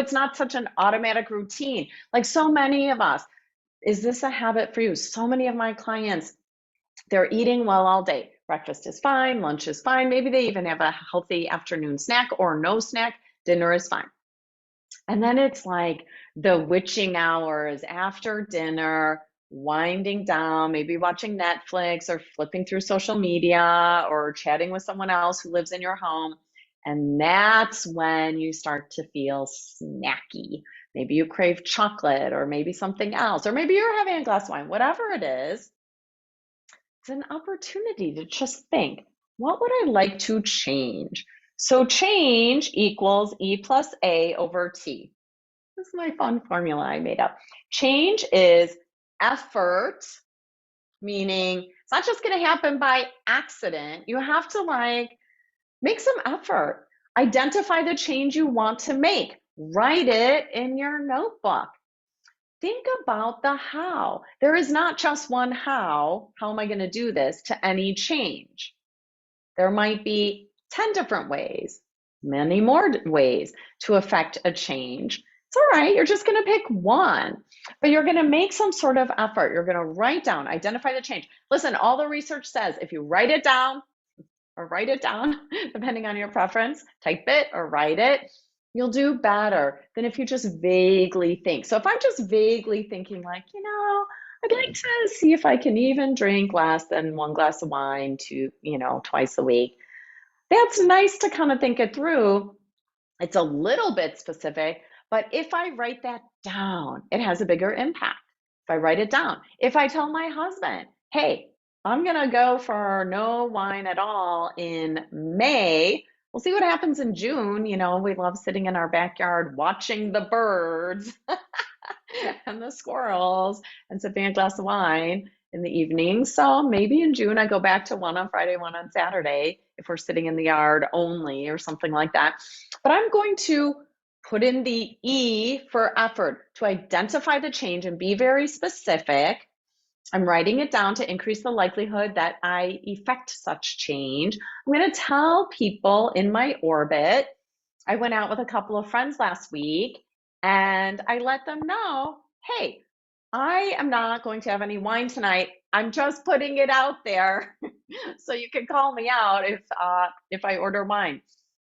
it's not such an automatic routine. Like so many of us, is this a habit for you? So many of my clients, they're eating well all day. Breakfast is fine, lunch is fine. Maybe they even have a healthy afternoon snack or no snack. Dinner is fine. And then it's like the witching hours after dinner, winding down, maybe watching Netflix or flipping through social media or chatting with someone else who lives in your home. And that's when you start to feel snacky. Maybe you crave chocolate or maybe something else, or maybe you're having a glass of wine, whatever it is. It's an opportunity to just think, what would I like to change? So change equals E plus A over T. This is my fun formula I made up. Change is effort, meaning it's not just going to happen by accident. You have to like make some effort. Identify the change you want to make. Write it in your notebook. Think about the how. There is not just one how. How am I going to do this to any change? There might be 10 different ways, many more ways to affect a change. It's all right. You're just going to pick one, but you're going to make some sort of effort. You're going to write down, identify the change. Listen, all the research says if you write it down, depending on your preference, type it or write it, you'll do better than if you just vaguely think. So if I'm just vaguely thinking like, I'd like to see if I can even drink less than one glass of wine twice a week. That's nice to kind of think it through. It's a little bit specific, but if I write that down, it has a bigger impact. If I write it down, if I tell my husband, hey, I'm going to go for no wine at all in May. We'll see what happens in June. We love sitting in our backyard watching the birds and the squirrels and sipping a glass of wine in the evening. So maybe in June I go back to one on Friday, one on Saturday, if we're sitting in the yard only or something like that. But I'm going to put in the E for effort to identify the change and be very specific. I'm writing it down to increase the likelihood that I effect such change. I'm going to tell people in my orbit. I went out with a couple of friends last week and I let them know, hey, I am not going to have any wine tonight. I'm just putting it out there so you can call me out if I order wine.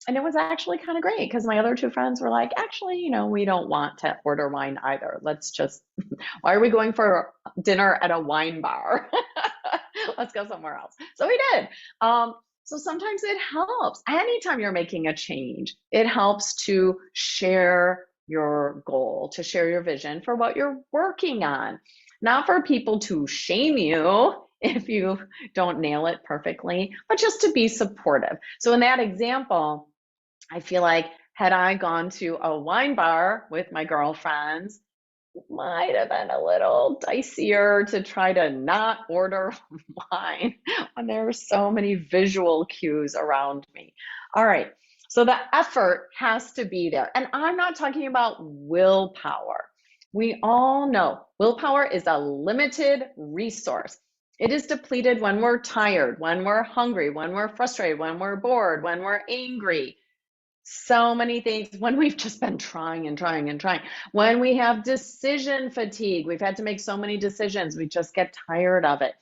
And it was actually kind of great because my other two friends were like, actually, we don't want to order wine either. Let's just, why are we going for dinner at a wine bar? Let's go somewhere else. So we did. So sometimes it helps. Anytime you're making a change, it helps to share your goal, to share your vision for what you're working on, not for people to shame you if you don't nail it perfectly, but just to be supportive. So in that example, I feel like had I gone to a wine bar with my girlfriends, it might have been a little dicier to try to not order wine when there were so many visual cues around me. All right, so the effort has to be there. And I'm not talking about willpower. We all know willpower is a limited resource. It is depleted when we're tired, when we're hungry, when we're frustrated, when we're bored, when we're angry. So many things when we've just been trying and trying and trying. When we have decision fatigue, we've had to make so many decisions, we just get tired of it.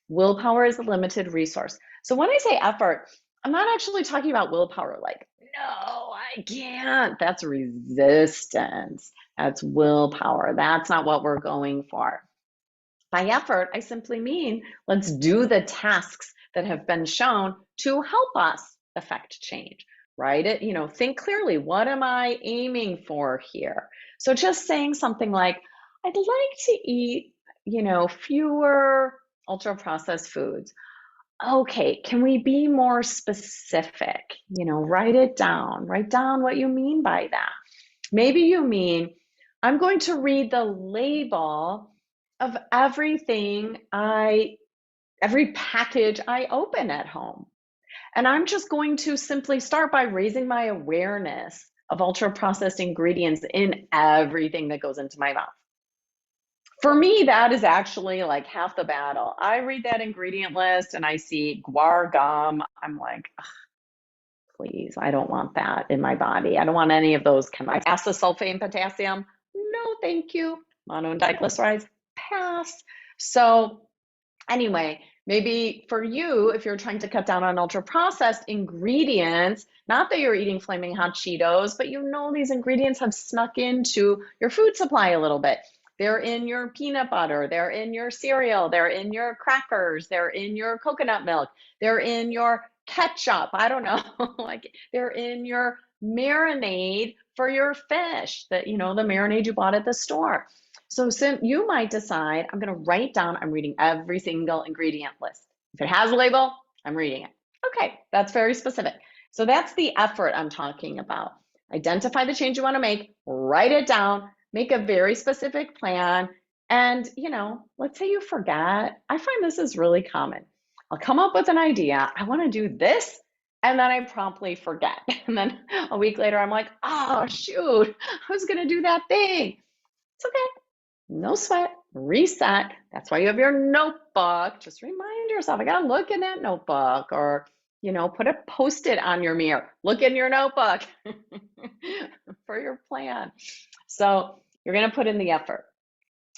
Willpower is a limited resource. So when I say effort, I'm not actually talking about willpower like, no, I can't. That's resistance. That's willpower. That's not what we're going for. By effort, I simply mean let's do the tasks that have been shown to help us affect change. Write it, think clearly. What am I aiming for here? So just saying something like, I'd like to eat, fewer ultra processed foods. Okay, can we be more specific? Write it down. Write down what you mean by that. Maybe you mean, I'm going to read the label of every package I open at home. And I'm just going to simply start by raising my awareness of ultra processed ingredients in everything that goes into my mouth. For me, that is actually like half the battle. I read that ingredient list and I see guar gum. I'm like, please. I don't want that in my body. I don't want any of those chemicals. Sulfate and potassium, no, thank you. Mono and diglycerides, pass. So anyway, maybe for you, if you're trying to cut down on ultra processed ingredients, not that you're eating flaming hot Cheetos, but you know these ingredients have snuck into your food supply a little bit. They're in your peanut butter, they're in your cereal, they're in your crackers, they're in your coconut milk, they're in your ketchup. I don't know, like they're in your marinade for your fish, that the marinade you bought at the store. So you might decide, I'm going to write down, I'm reading every single ingredient list. If it has a label, I'm reading it. Okay, that's very specific. So that's the effort I'm talking about. Identify the change you want to make, write it down, make a very specific plan. And, let's say you forget. I find this is really common. I'll come up with an idea. I want to do this. And then I promptly forget. And then a week later, I'm like, oh, shoot, I was going to do that thing. It's okay. No sweat, reset. That's why you have your notebook. Just remind yourself, I got to look in that notebook, or, put a post-it on your mirror. Look in your notebook for your plan. So you're going to put in the effort.